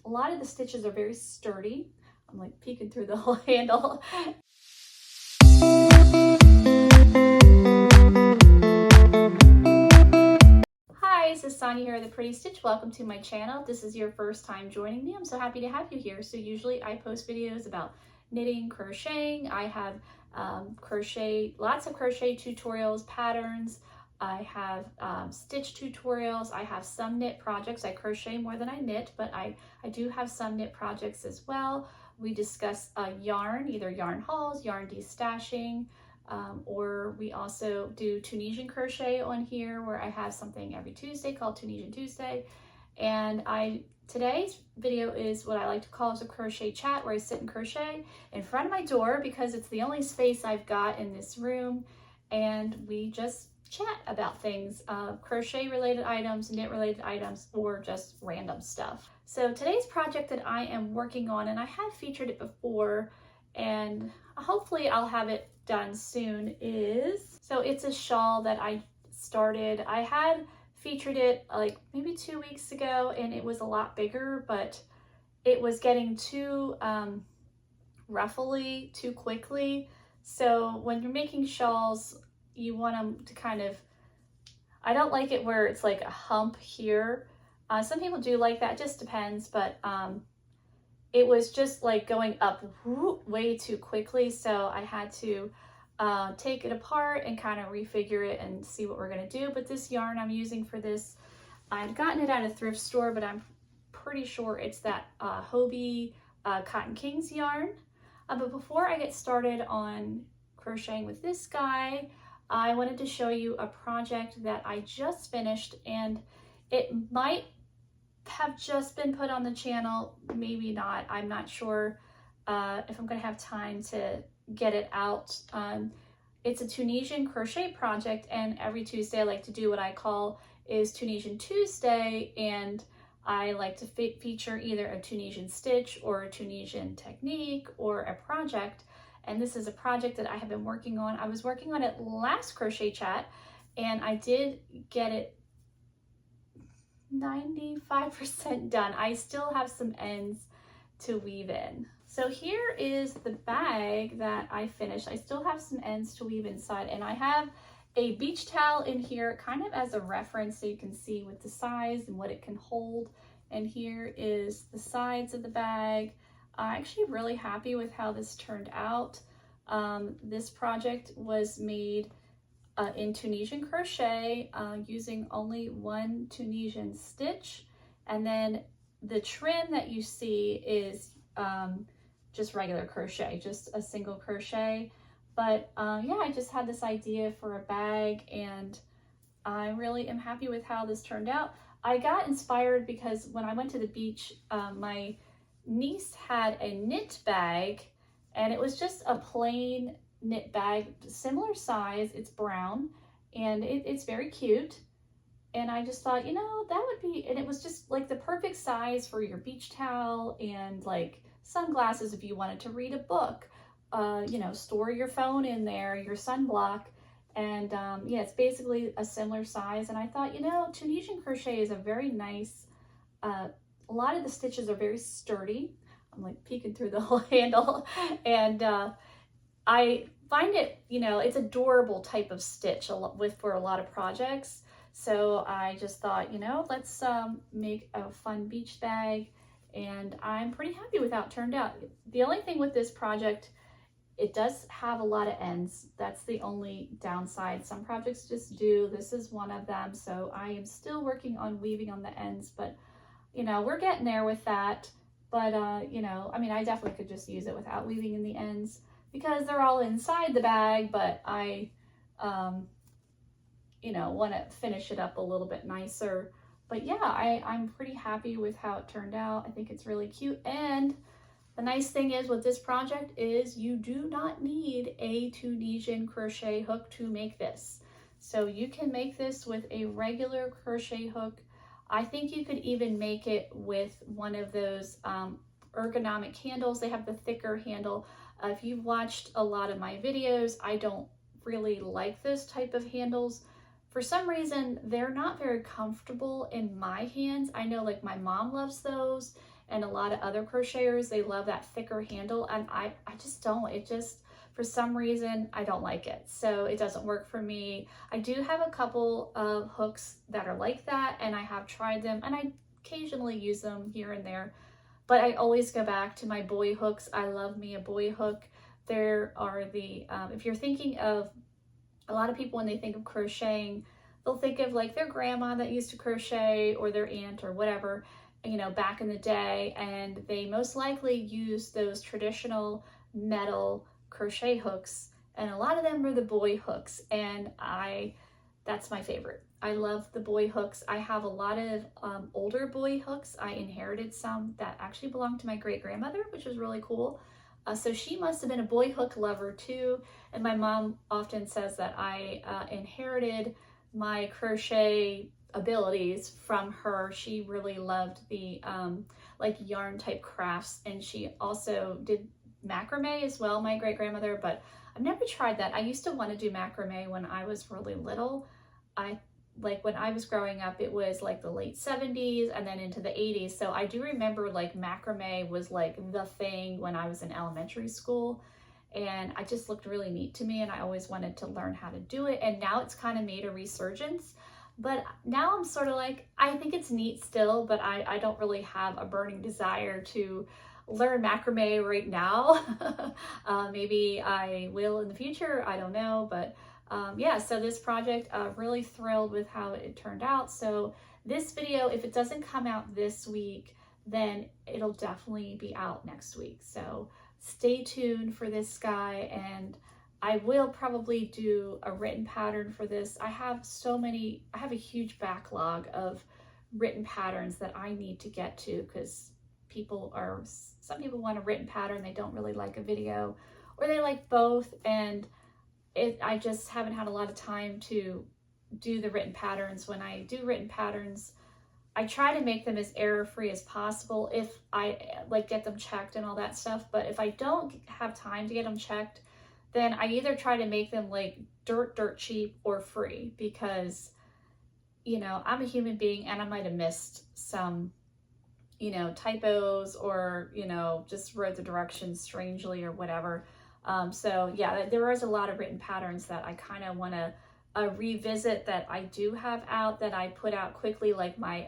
a lot of the stitches are very sturdy. I'm like peeking through the whole handle. Hi, this is Sonia here, The Pretty Stitch. Welcome to my channel. If this is your first time joining me, I'm so happy to have you here. So usually I post videos about knitting, crocheting. I have lots of crochet tutorials, patterns. I have stitch tutorials. I have some knit projects. I crochet more than I knit, but I do have some knit projects as well. We discuss yarn, either yarn hauls, yarn destashing, or we also do Tunisian crochet on here, where I have something every Tuesday called Tunisian Tuesday. And today's video is what I like to call as a crochet chat, where I sit and crochet in front of my door because it's the only space I've got in this room, and we just chat about things, crochet related items, knit related items, or just random stuff. So today's project that I am working on, and I have featured it before, and hopefully I'll have it done soon, so it's a shawl that I started. I had featured it like maybe 2 weeks ago, and it was a lot bigger, but it was getting too ruffly too quickly. So when you're making shawls, you want them to kind of, I don't like it where it's like a hump here. Some people do like that, just depends, but it was just like going up way too quickly. So I had to take it apart and kind of refigure it and see what we're gonna do. But this yarn I'm using for this, I'd gotten it at a thrift store, but I'm pretty sure it's that Hobie Cotton Kings yarn. But before I get started on crocheting with this guy, I wanted to show you a project that I just finished, and it might have just been put on the channel, maybe not. I'm not sure if I'm gonna have time to get it out. It's a Tunisian crochet project, and every Tuesday I like to do what I call is Tunisian Tuesday, and I like to feature either a Tunisian stitch or a Tunisian technique or a project. And this is a project that I have been working on. I was working on it last crochet chat, and I did get it 95% done. I still have some ends to weave in. So here is the bag that I finished. I still have some ends to weave inside, and I have a beach towel in here kind of as a reference so you can see with the size and what it can hold. And here is the sides of the bag. I'm actually really happy with how this turned out. This project was made in Tunisian crochet using only one Tunisian stitch, and then the trim that you see is just regular crochet, just a single crochet. But yeah, I just had this idea for a bag, and I really am happy with how this turned out. I got inspired because when I went to the beach, my niece had a knit bag, and it was just a plain knit bag, similar size. It's brown, and it's very cute. And I just thought, you know, that would be, and it was just like the perfect size for your beach towel and like sunglasses if you wanted to read a book, you know, store your phone in there, your sunblock. And yeah, it's basically a similar size. And I thought, you know, Tunisian crochet is a very nice, a lot of the stitches are very sturdy. I'm like peeking through the whole handle, and I find it, you know, it's a durable type of stitch for a lot of projects. So I just thought, you know, let's make a fun beach bag, and I'm pretty happy with how it turned out. The only thing with this project, it does have a lot of ends. That's the only downside. Some projects just do. This is one of them. So I am still working on weaving on the ends, but you know, we're getting there with that. But you know, I mean, I definitely could just use it without weaving in the ends because they're all inside the bag, but I you know, want to finish it up a little bit nicer. But yeah, I'm pretty happy with how it turned out. I think it's really cute. And the nice thing is with this project is you do not need a Tunisian crochet hook to make this. So you can make this with a regular crochet hook. I think you could even make it with one of those ergonomic handles. They have the thicker handle. If you've watched a lot of my videos, I don't really like those type of handles. For some reason, they're not very comfortable in my hands. I know like my mom loves those, and a lot of other crocheters, they love that thicker handle, and I just don't. It just, for some reason, I don't like it. So it doesn't work for me. I do have a couple of hooks that are like that, and I have tried them, and I occasionally use them here and there, but I always go back to my boy hooks. I love me a boy hook. There are the, if you're thinking of, a lot of people when they think of crocheting, they'll think of like their grandma that used to crochet, or their aunt or whatever, you know, back in the day, and they most likely use those traditional metal crochet hooks, and a lot of them are the boy hooks, and that's my favorite. I love the boy hooks. I have a lot of older boy hooks. I inherited some that actually belonged to my great-grandmother, which was really cool. So she must have been a boy hook lover too. And my mom often says that I inherited my crochet abilities from her. She really loved the like yarn type crafts, and she also did macrame as well, my great-grandmother, but I've never tried that. I used to want to do macrame when I was really little. Like when I was growing up, it was like the late 70s and then into the 80s. So I do remember like macrame was like the thing when I was in elementary school, and it just looked really neat to me, and I always wanted to learn how to do it. And now it's kind of made a resurgence, but now I'm sort of like, I think it's neat still, but I don't really have a burning desire to learn macrame right now. Maybe I will in the future, I don't know, but yeah, so this project, really thrilled with how it turned out. So this video, if it doesn't come out this week, then it'll definitely be out next week. So stay tuned for this, guy, and I will probably do a written pattern for this. I have a huge backlog of written patterns that I need to get to, because some people want a written pattern, they don't really like a video, or they like both, and I just haven't had a lot of time to do the written patterns. When I do written patterns, I try to make them as error-free as possible if I like get them checked and all that stuff. But if I don't have time to get them checked, then I either try to make them like dirt cheap or free, because, you know, I'm a human being and I might have missed some, you know, typos, or, you know, just wrote the directions strangely or whatever. So yeah, there is a lot of written patterns that I kind of want to revisit that I do have out, that I put out quickly, like my,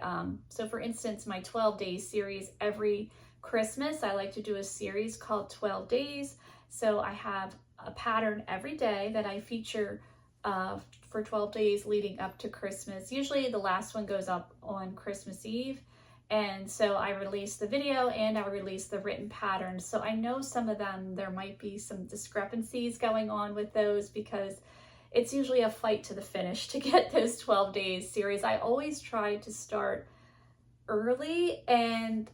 so for instance, my 12 days series. Every Christmas, I like to do a series called 12 days. So I have a pattern every day that I feature for 12 days leading up to Christmas. Usually the last one goes up on Christmas Eve. And so I release the video and I release the written pattern. So I know some of them, there might be some discrepancies going on with those, because it's usually a fight to the finish to get those 12 days series. I always try to start early, and,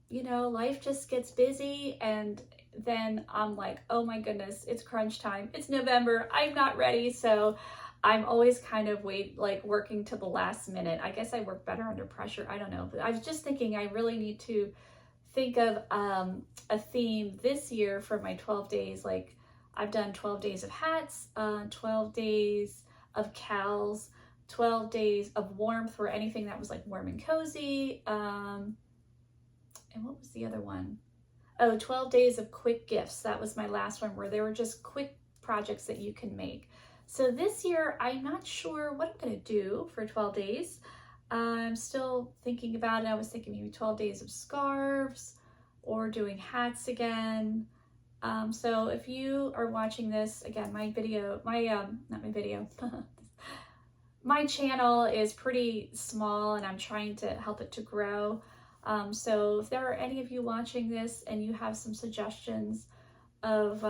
you know, life just gets busy, and then I'm like, oh my goodness, it's crunch time. It's November, I'm not ready. So I'm always kind of working to the last minute. I guess I work better under pressure. I don't know. But I was just thinking I really need to think of a theme this year for my 12 days. Like, I've done 12 days of hats, 12 days of cowls, 12 days of warmth, or anything that was like warm and cozy. And what was the other one? Oh, 12 days of quick gifts. That was my last one, where they were just quick projects that you can make. So this year, I'm not sure what I'm going to do for 12 days. I'm still thinking about it. I was thinking maybe 12 days of scarves, or doing hats again. So if you are watching this, again, my channel is pretty small, and I'm trying to help it to grow. So if there are any of you watching this and you have some suggestions of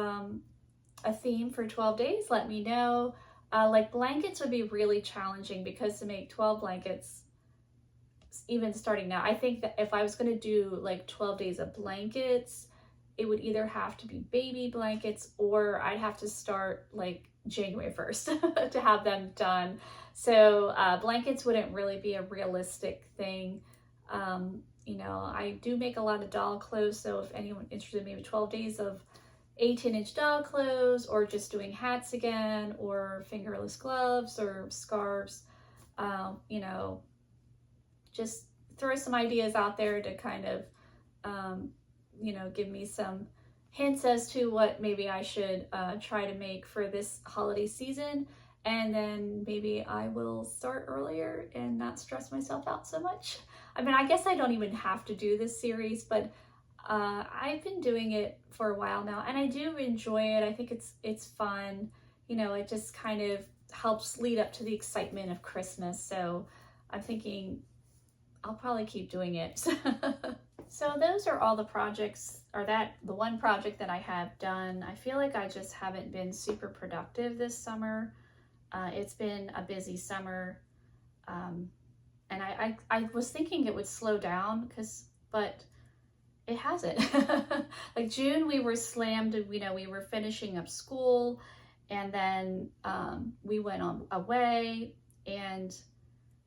a theme for 12 days, let me know. Like blankets would be really challenging, because to make 12 blankets, even starting now, I think that if I was going to do like 12 days of blankets, it would either have to be baby blankets, or I'd have to start like January 1st to have them done. So blankets wouldn't really be a realistic thing. You know, I do make a lot of doll clothes, so if anyone interested, maybe 12 days of 18-inch doll clothes, or just doing hats again, or fingerless gloves, or scarves, you know, just throw some ideas out there to kind of you know, give me some hints as to what maybe I should try to make for this holiday season. And then maybe I will start earlier and not stress myself out so much. I mean, I guess I don't even have to do this series, but I've been doing it for a while now, and I do enjoy it. I think it's fun. You know, it just kind of helps lead up to the excitement of Christmas. So I'm thinking I'll probably keep doing it. So those are all the projects, or the one project that I have done. I feel like I just haven't been super productive this summer. It's been a busy summer, and I was thinking it would slow down, but it hasn't. Like June, we were slammed. You know, we were finishing up school, and then we went on away, and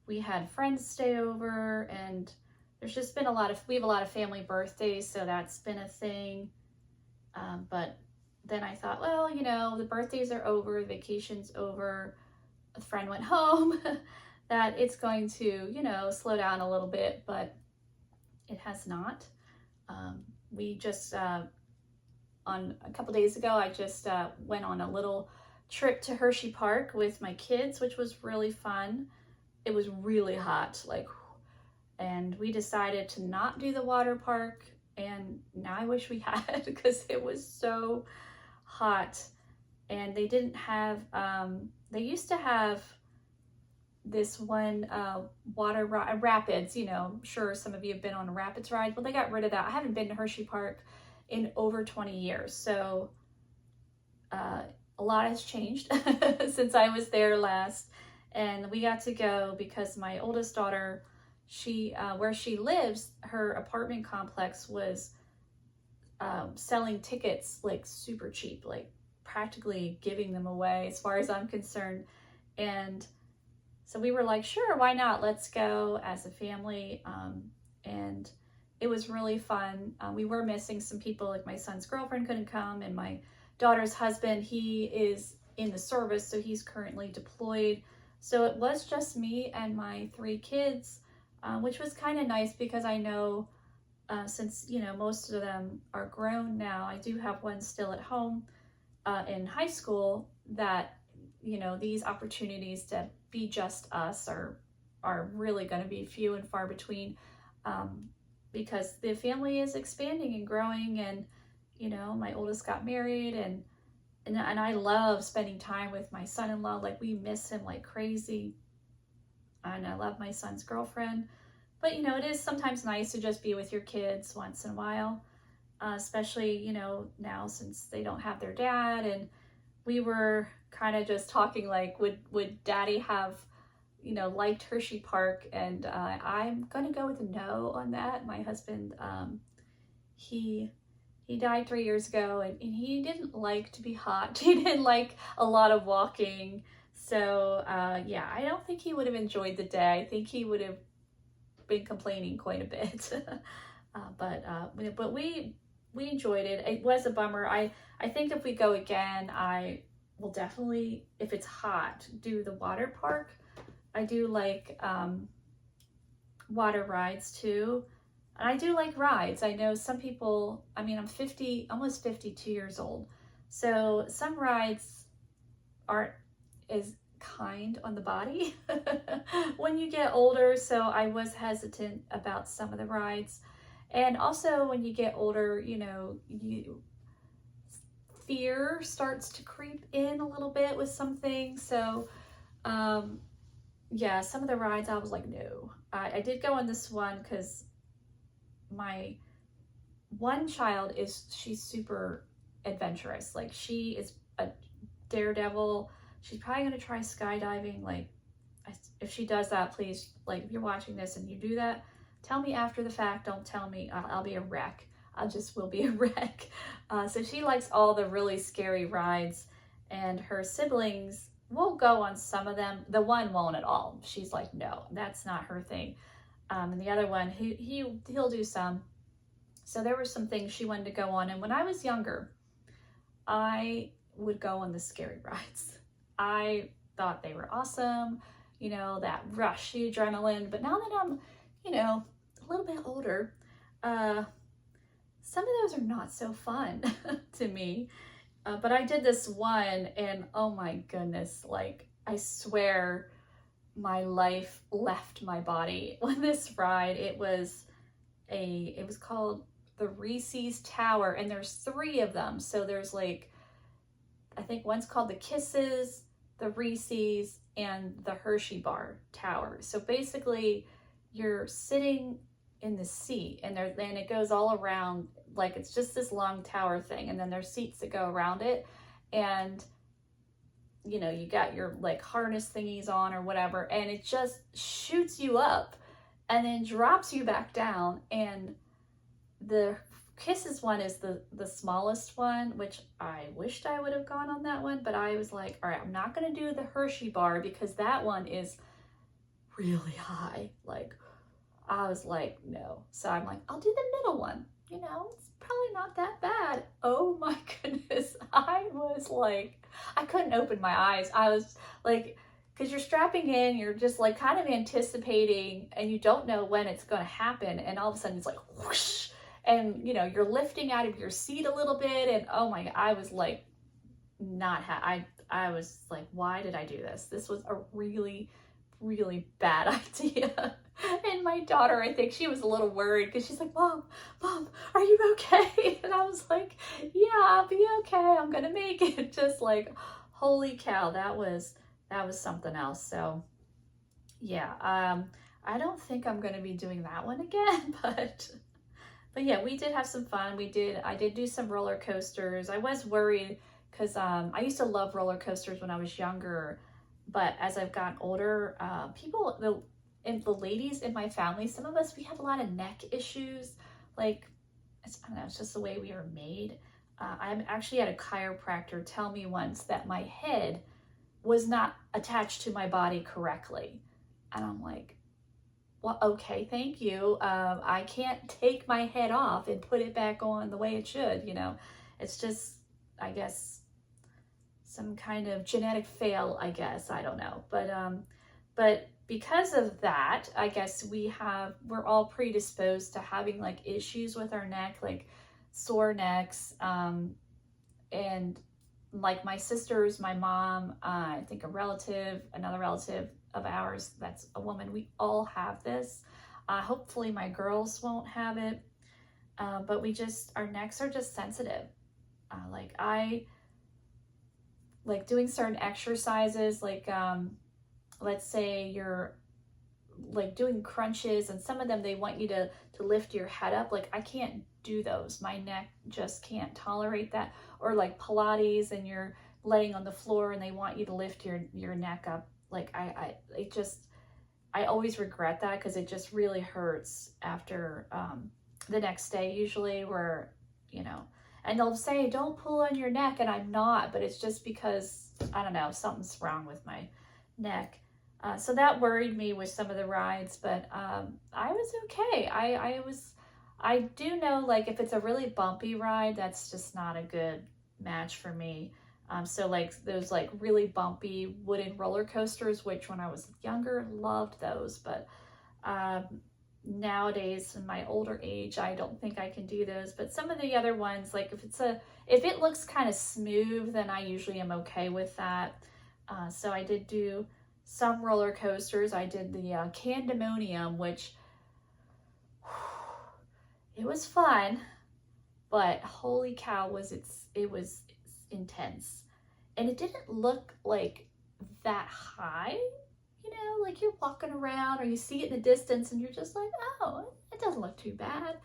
we had friends stay over, and there's just been we have a lot of family birthdays, so that's been a thing. But then I thought, well, you know, the birthdays are over, vacation's over, a friend went home, that it's going to, you know, slow down a little bit, but it has not. We just, on a couple days ago, I just went on a little trip to HersheyPark with my kids, which was really fun. It was really hot, and we decided to not do the water park, and now I wish we had, because it was so hot. And they didn't have, they used to have this one rapids, you know, I'm sure some of you have been on a rapids ride. Well, they got rid of that. I haven't been to HersheyPark in over 20 years. So a lot has changed since I was there last. And we got to go because my oldest daughter, where she lives, her apartment complex was selling tickets like super cheap, like practically giving them away as far as I'm concerned. And so we were like, sure, why not? Let's go as a family. And it was really fun. We were missing some people, like my son's girlfriend couldn't come, and my daughter's husband, he is in the service, so he's currently deployed. So it was just me and my 3 kids, which was kind of nice, because I know since, you know, most of them are grown now, I do have one still at home in high school, that, you know, these opportunities to be just us are really going to be few and far between, because the family is expanding and growing. And, you know, my oldest got married, and I love spending time with my son-in-law. Like, we miss him like crazy, and I love my son's girlfriend. But, you know, it is sometimes nice to just be with your kids once in a while, especially, you know, now since they don't have their dad. And we were kind of just talking like, would Daddy have, you know, liked HersheyPark? And I'm gonna go with a no on that. My husband, he died 3 years ago, and he didn't like to be hot. He didn't like a lot of walking. So yeah, I don't think he would have enjoyed the day. I think he would have been complaining quite a bit. But we enjoyed it. It was a bummer. I think if we go again, I will definitely, if it's hot, do the water park. I do like water rides too. And I do like rides. I know some people, I mean, I'm almost 52 years old. So some rides aren't as kind on the body when you get older. So I was hesitant about some of the rides. And also when you get older, you know, fear starts to creep in a little bit with some things. So yeah, some of the rides I was like, no. I did go on this one because my one child she's super adventurous. Like, she is a daredevil. She's probably going to try skydiving. Like, if she does that, please, like, if you're watching this and you do that, tell me after the fact. Don't tell me. I'll be a wreck. Will be a wreck. So she likes all the really scary rides, and her siblings will go on some of them. The one won't at all. She's like, no, that's not her thing. And the other one, he'll do some. So there were some things she wanted to go on. And when I was younger, I would go on the scary rides. I thought they were awesome, you know, that rush, the adrenaline. But now that I'm, you know, a little bit older, some of those are not so fun to me. But I did this one and oh my goodness, like I swear my life left my body on this ride. It was called the Reese's Tower, and there's 3 of them. So there's like, I think one's called the Kisses, the Reese's, and the Hershey Bar Tower. So basically you're sitting in the seat and it goes all around, like it's just this long tower thing, and then there's seats that go around it, and you know, you got your like harness thingies on or whatever, and it just shoots you up and then drops you back down. And the Kisses one is the smallest one, which I wished I would have gone on that one, but I was like, all right, I'm not going to do the Hershey Bar because that one is really high. Like, I was like, no. So I'm like, I'll do the middle one. You know, it's probably not that bad. Oh my goodness. I was like, I couldn't open my eyes. I was like, because you're strapping in, you're just like kind of anticipating and you don't know when it's going to happen. And all of a sudden it's like whoosh. And, you know, you're lifting out of your seat a little bit. And oh my God, I was like, I was like, why did I do this? This was a really, really bad idea. And my daughter, I think she was a little worried because she's like, Mom, are you okay? And I was like, yeah, I'll be okay. I'm going to make it. Just like, holy cow, that was something else. So yeah, I don't think I'm going to be doing that one again, but yeah, we did have some fun. I did do some roller coasters. I was worried because I used to love roller coasters when I was younger, but as I've gotten older, the ladies in my family, some of us, we have a lot of neck issues. Like, I don't know, it's just the way we are made. I actually had a chiropractor tell me once that my head was not attached to my body correctly. And I'm like, well, okay, thank you. I can't take my head off and put it back on the way it should, you know. It's just, I guess, some kind of genetic fail, I guess. I don't know. But because of that, I guess we're all predisposed to having like issues with our neck, like sore necks. And like my sisters, my mom, I think another relative of ours, that's a woman, we all have this. Hopefully my girls won't have it. But our necks are just sensitive. I like doing certain exercises, like, let's say you're like doing crunches, and some of them, they want you to lift your head up. Like, I can't do those. My neck just can't tolerate that. Or like Pilates, and you're laying on the floor and they want you to lift your neck up. Like, I always regret that because it just really hurts after the next day usually, where, you know, and they'll say, don't pull on your neck, and I'm not, but it's just because, I don't know, something's wrong with my neck. So that worried me with some of the rides, but I was okay. I do know, like, if it's a really bumpy ride, that's just not a good match for me. So like those like really bumpy wooden roller coasters, which when I was younger, loved those, but nowadays in my older age, I don't think I can do those. But some of the other ones, like if it looks kind of smooth, then I usually am okay with that. So I did do some roller coasters. I did the Candemonium, which it was fun, but holy cow, it was intense. And it didn't look like that high, you know, like you're walking around or you see it in the distance and you're just like, oh, it doesn't look too bad.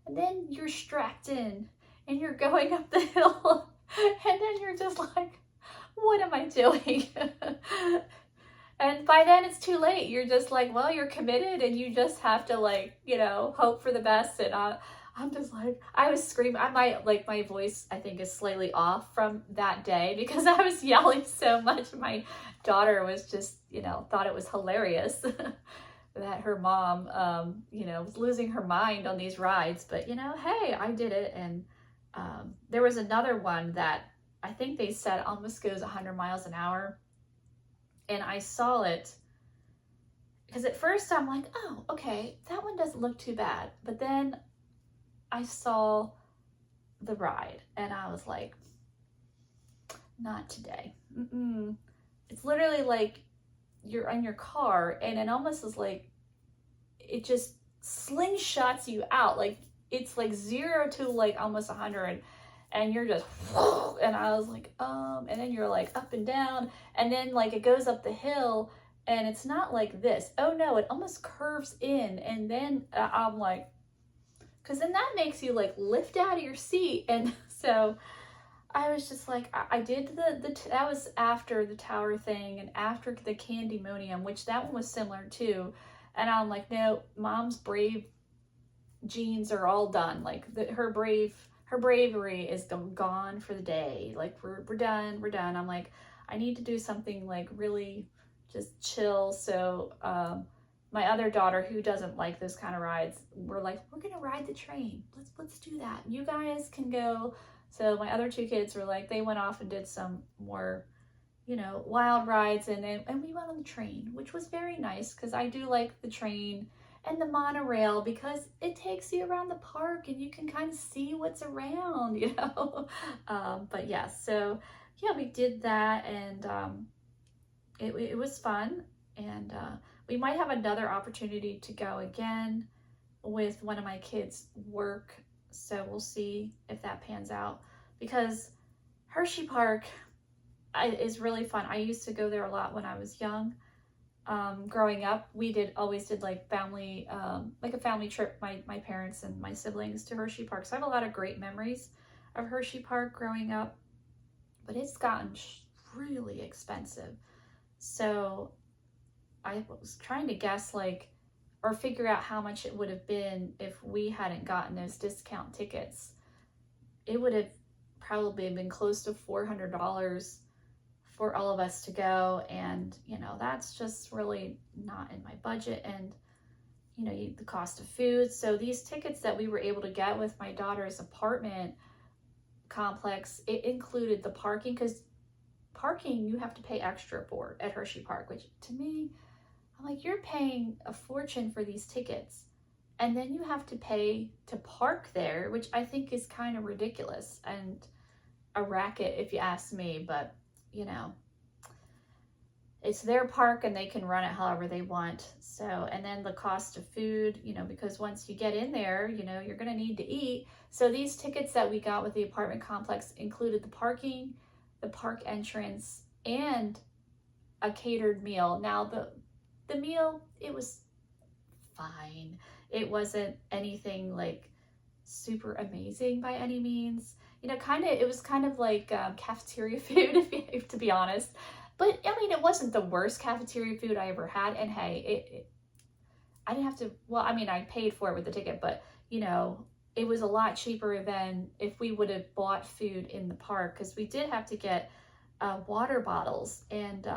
And then you're strapped in and you're going up the hill and then you're just like, what am I doing? And by then it's too late. You're just like, well, you're committed and you just have to, like, you know, hope for the best. And I'm just like, I was screaming. My voice, I think, is slightly off from that day because I was yelling so much. My daughter was just, you know, thought it was hilarious that her mom, you know, was losing her mind on these rides. But, you know, hey, I did it. And there was another one that I think they said almost goes 100 miles an hour. And I saw it because at first I'm like, oh, okay, that one doesn't look too bad. But then I saw the ride. And I was like, not today. Mm-mm. It's literally like you're in your car and it almost is like, it just slingshots you out. Like it's like 0 to like almost 100 and you're just, and I was like, and then you're like up and down and then like it goes up the hill and it's not like this. Oh no, it almost curves in. And then I'm like, cause then that makes you like lift out of your seat. And so I was just like, I did that was after the tower thing and after the Candymonium, which that one was similar too. And I'm like, no, Mom's brave jeans are all done. Like her bravery is gone for the day. Like we're done. I'm like, I need to do something like really just chill. So my other daughter, who doesn't like those kind of rides, we're like, we're gonna ride the train. Let's do that. You guys can go. So my other two kids were like, they went off and did some more, you know, wild rides, and we went on the train, which was very nice because I do like the train and the monorail because it takes you around the park and you can kind of see what's around, you know. But yeah, so yeah, we did that, and it was fun, and we might have another opportunity to go again with one of my kids' work. So we'll see if that pans out, because HersheyPark is really fun. I used to go there a lot when I was young. Growing up, we always did like family, like a family trip, my parents and my siblings, to HersheyPark. So I have a lot of great memories of HersheyPark growing up, but it's gotten really expensive. So I was trying to guess like, or figure out how much it would have been if we hadn't gotten those discount tickets. It would have probably been close to $400 for all of us to go. And, you know, that's just really not in my budget. And, you know, the cost of food. So these tickets that we were able to get with my daughter's apartment complex, it included the parking, because parking you have to pay extra for at HersheyPark, which to me, I'm like, you're paying a fortune for these tickets, and then you have to pay to park there, which I think is kind of ridiculous and a racket if you ask me. But, you know, it's their park and they can run it however they want. So, and then the cost of food, you know, because once you get in there, you know, you're going to need to eat. So these tickets that we got with the apartment complex included the parking, the park entrance, and a catered meal. Now, the meal, it was fine. It wasn't anything like super amazing by any means. You know, it was kind of like cafeteria food, to be honest. But I mean, it wasn't the worst cafeteria food I ever had. And hey, I didn't have to, well, I mean, I paid for it with the ticket, but you know, it was a lot cheaper than if we would have bought food in the park, because we did have to get water bottles. And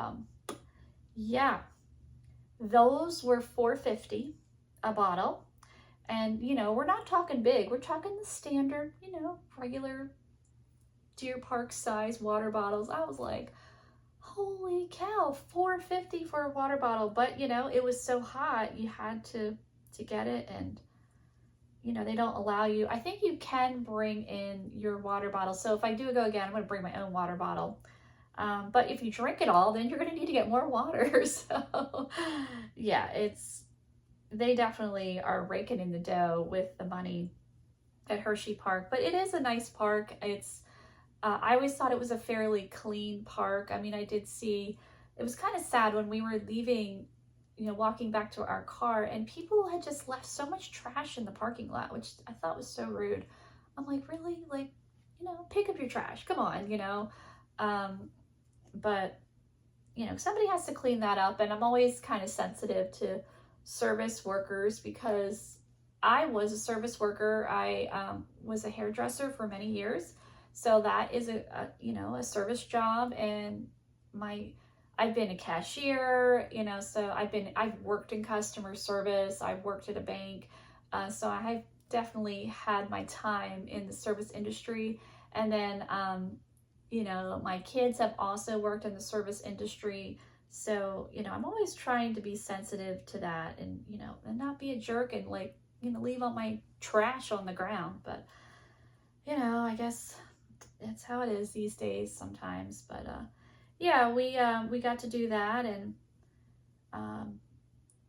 yeah, those were $4.50 a bottle. And, you know, we're not talking big. We're talking the standard, you know, regular Deer Park size water bottles. I was like, holy cow, $4.50 for a water bottle. But, you know, it was so hot, you had to get it. And, you know, they don't allow you. I think you can bring in your water bottle. So if I do go again, I'm going to bring my own water bottle. But if you drink it all, then you're going to need to get more water. So yeah, they definitely are raking in the dough with the money at HersheyPark, but it is a nice park. I always thought it was a fairly clean park. I mean, I did see, it was kind of sad when we were leaving, you know, walking back to our car, and people had just left so much trash in the parking lot, which I thought was so rude. I'm like, really? Like, you know, pick up your trash. Come on, you know. But, you know, somebody has to clean that up. And I'm always kind of sensitive to service workers, because I was a service worker. I was a hairdresser for many years. So that is you know, a service job. And I've been a cashier, you know, so I've worked in customer service. I've worked at a bank. So I have definitely had my time in the service industry. And then, you know, my kids have also worked in the service industry. So, you know, I'm always trying to be sensitive to that, and, you know, and not be a jerk and like, you know, leave all my trash on the ground. But, you know, I guess it's how it is these days sometimes. But yeah, we got to do that, and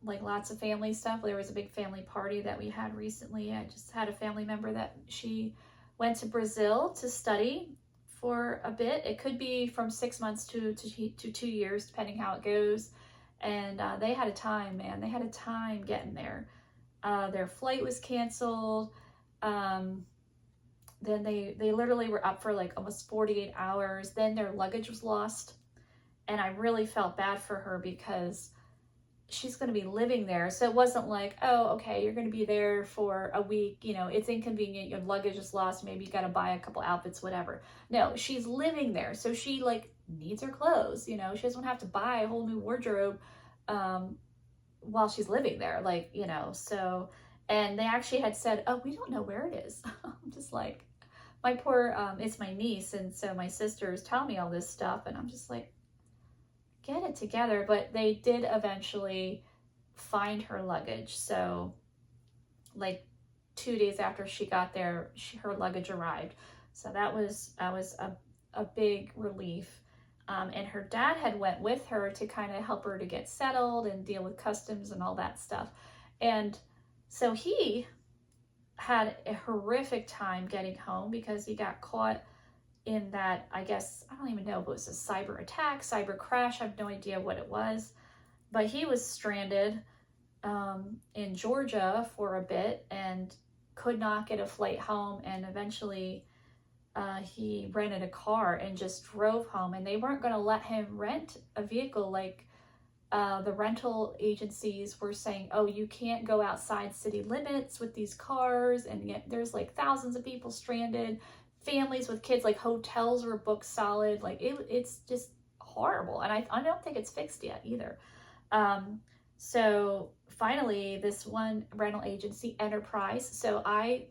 like lots of family stuff. There was a big family party that we had recently. I just had a family member that she went to Brazil to study for a bit. It could be from 6 months to 2 years, depending how it goes. And they had a time, man. They had a time getting there. Their flight was canceled. Then they literally were up for like almost 48 hours. Then their luggage was lost. And I really felt bad for her because she's going to be living there. So it wasn't like, oh, okay, you're going to be there for a week. You know, it's inconvenient. Your luggage is lost. Maybe you got to buy a couple outfits, whatever. No, she's living there. So she like needs her clothes. You know, she doesn't have to buy a whole new wardrobe while she's living there. Like, you know, so, and they actually had said, oh, we don't know where it is. I'm just like, my poor, it's my niece. And so my sisters tell me all this stuff. And I'm just like, get it together. But they did eventually find her luggage. So like 2 days after she got there, her luggage arrived. So that was a big relief. And her dad had went with her to kind of help her to get settled and deal with customs and all that stuff. And so he had a horrific time getting home because he got caught in that, I guess, I don't even know if it was a cyber attack, cyber crash. I have no idea what it was. But he was stranded in Georgia for a bit and could not get a flight home. And eventually he rented a car and just drove home. And they weren't going to let him rent a vehicle. Like the rental agencies were saying, oh, you can't go outside city limits with these cars. And yet there's like thousands of people stranded. Families with kids, like hotels were booked solid. Like it's just horrible. And I don't think it's fixed yet either. So finally, this one rental agency, Enterprise. So I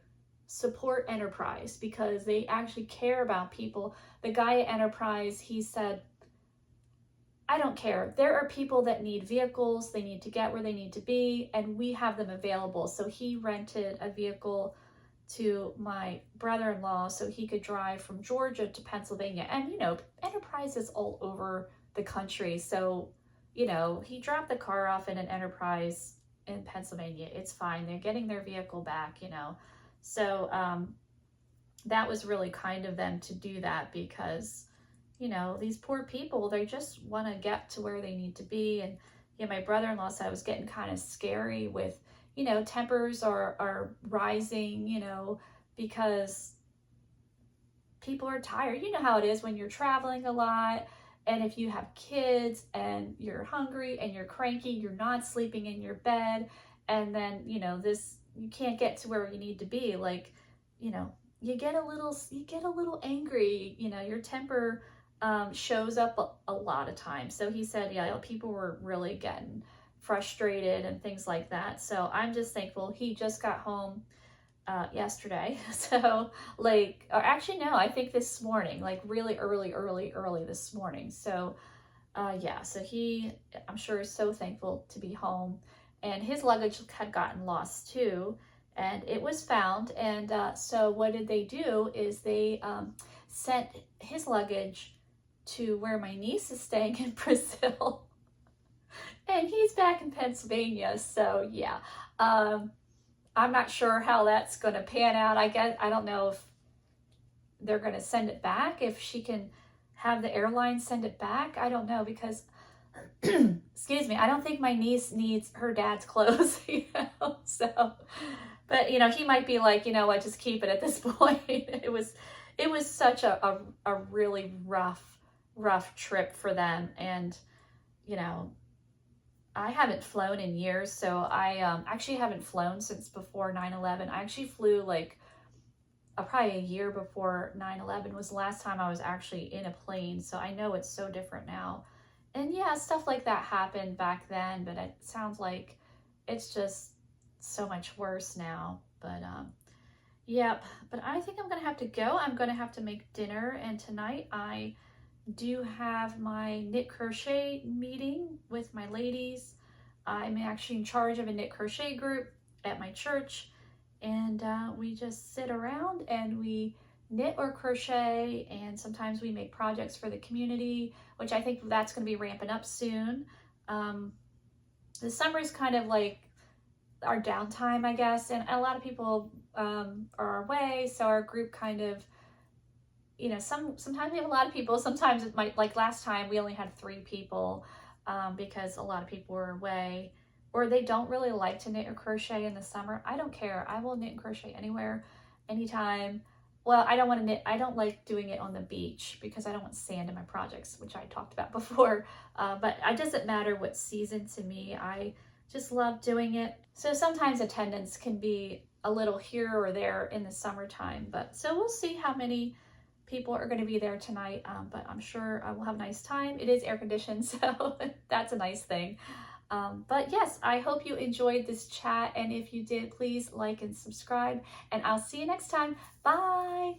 support Enterprise because they actually care about people. The guy at Enterprise, he said, I don't care. There are people that need vehicles. They need to get where they need to be, and we have them available. So he rented a vehicle to my brother-in-law so he could drive from Georgia to Pennsylvania. And, you know, Enterprise is all over the country. So, you know, he dropped the car off in an Enterprise in Pennsylvania. It's fine. They're getting their vehicle back, you know. So that was really kind of them to do that because, you know, these poor people, they just want to get to where they need to be. And, yeah, my brother-in-law said it was getting kind of scary with, you know, tempers are rising, you know, because people are tired. You know how it is when you're traveling a lot, and if you have kids and you're hungry and you're cranky, you're not sleeping in your bed, and then, you know, you can't get to where you need to be. Like, you know, you get a little angry, you know, your temper shows up a lot of times. So he said, yeah, people were really getting frustrated and things like that. So I'm just thankful. He just got home yesterday. So like, or actually no, I think this morning, like really early this morning. So yeah, so I'm sure is so thankful to be home. And his luggage had gotten lost too, and it was found. And so what did they do is they sent his luggage to where my niece is staying in Brazil. And he's back in Pennsylvania. So yeah, I'm not sure how that's going to pan out. I don't know if they're going to send it back, if she can have the airline send it back. I don't know because, excuse me, I don't think my niece needs her dad's clothes, you know, so, but, you know, he might be like, you know what, just keep it at this point. It was such a really rough trip for them. And, you know, I haven't flown in years, so I actually haven't flown since before 9/11. I actually flew like probably a year before 9/11 was the last time I was actually in a plane, so I know it's so different now. And yeah, stuff like that happened back then, but it sounds like it's just so much worse now. But yep, but I think I'm gonna have to go. I'm gonna have to make dinner, and tonight I do have my knit crochet meeting with my ladies. I'm actually in charge of a knit crochet group at my church, and we just sit around and we knit or crochet, and sometimes we make projects for the community, which I think that's going to be ramping up soon. The summer is kind of like our downtime, I guess, and a lot of people are away, so our group kind of, you know, sometimes we have a lot of people, sometimes it might, like last time we only had 3 people because a lot of people were away, or they don't really like to knit or crochet in the summer. I don't care. I will knit and crochet anywhere, anytime. Well, I don't want to knit. I don't like doing it on the beach because I don't want sand in my projects, which I talked about before. But it doesn't matter what season to me. I just love doing it. So sometimes attendance can be a little here or there in the summertime. But so we'll see how many people are going to be there tonight. But I'm sure I will have a nice time. It is air conditioned, so that's a nice thing. But yes, I hope you enjoyed this chat, and if you did, please like and subscribe, and I'll see you next time. Bye!